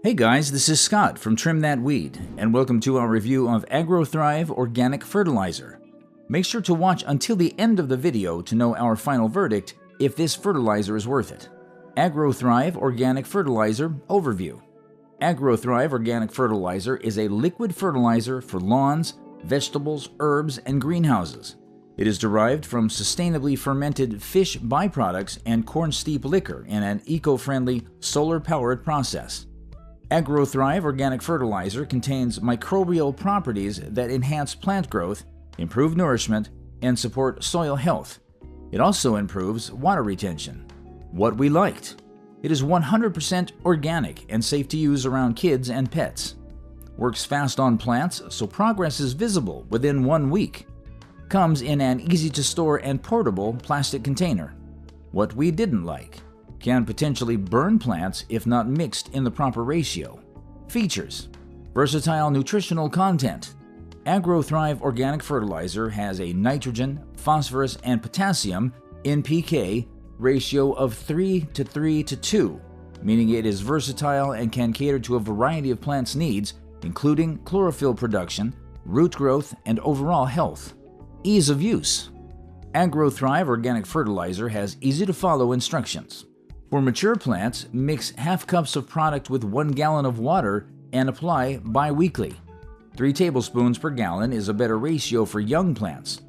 Hey guys, this is Scott from Trim That Weed, and welcome to our review of Agrothrive Organic Fertilizer. Make sure to watch until the end of the video to know our final verdict if this fertilizer is worth it. Agrothrive Organic Fertilizer Overview. Agrothrive Organic Fertilizer is a liquid fertilizer for lawns, vegetables, herbs, and greenhouses. It is derived from sustainably fermented fish byproducts and corn steep liquor in an eco-friendly, solar-powered process. Agrothrive Organic Fertilizer contains microbial properties that enhance plant growth, improve nourishment, and support soil health. It also improves water retention. What we liked: it is 100% organic and safe to use around kids and pets. Works fast on plants, so progress is visible within 1 week. Comes in an easy-to-store and portable plastic container. What we didn't like: can potentially burn plants if not mixed in the proper ratio. Features: versatile nutritional content. Agrothrive Organic Fertilizer has a nitrogen, phosphorus, and potassium NPK ratio of 3:3:2, meaning it is versatile and can cater to a variety of plants' needs, including chlorophyll production, root growth, and overall health. Ease of use. Agrothrive Organic Fertilizer has easy-to-follow instructions. For mature plants, mix half cups of product with 1 gallon of water and apply bi-weekly. 3 tablespoons per gallon is a better ratio for young plants.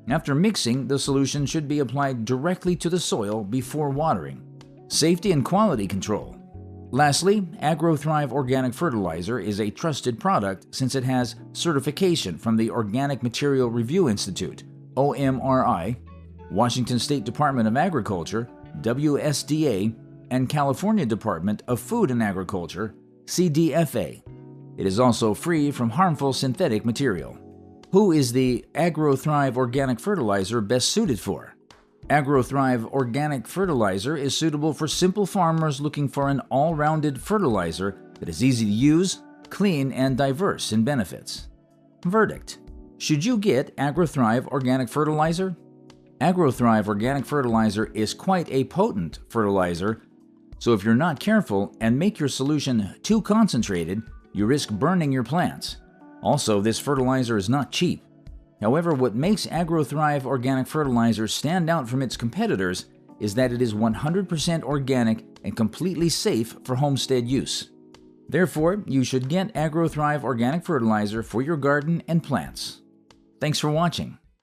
After mixing, the solution should be applied directly to the soil before watering. Safety and quality control. Lastly, Agrothrive Organic Fertilizer is a trusted product since it has certification from the Organic Material Review Institute, OMRI, Washington State Department of Agriculture, WSDA, and California Department of Food and Agriculture, CDFA. It is also free from harmful synthetic material. Who is the Agrothrive Organic Fertilizer best suited for? Agrothrive Organic Fertilizer is suitable for simple farmers looking for an all-rounded fertilizer that is easy to use, clean, and diverse in benefits. Verdict: should you get Agrothrive Organic Fertilizer? Agrothrive Organic Fertilizer is quite a potent fertilizer, so if you're not careful and make your solution too concentrated, you risk burning your plants. Also, this fertilizer is not cheap. However, what makes Agrothrive Organic Fertilizer stand out from its competitors is that it is 100% organic and completely safe for homestead use. Therefore, you should get Agrothrive Organic Fertilizer for your garden and plants. Thanks for watching.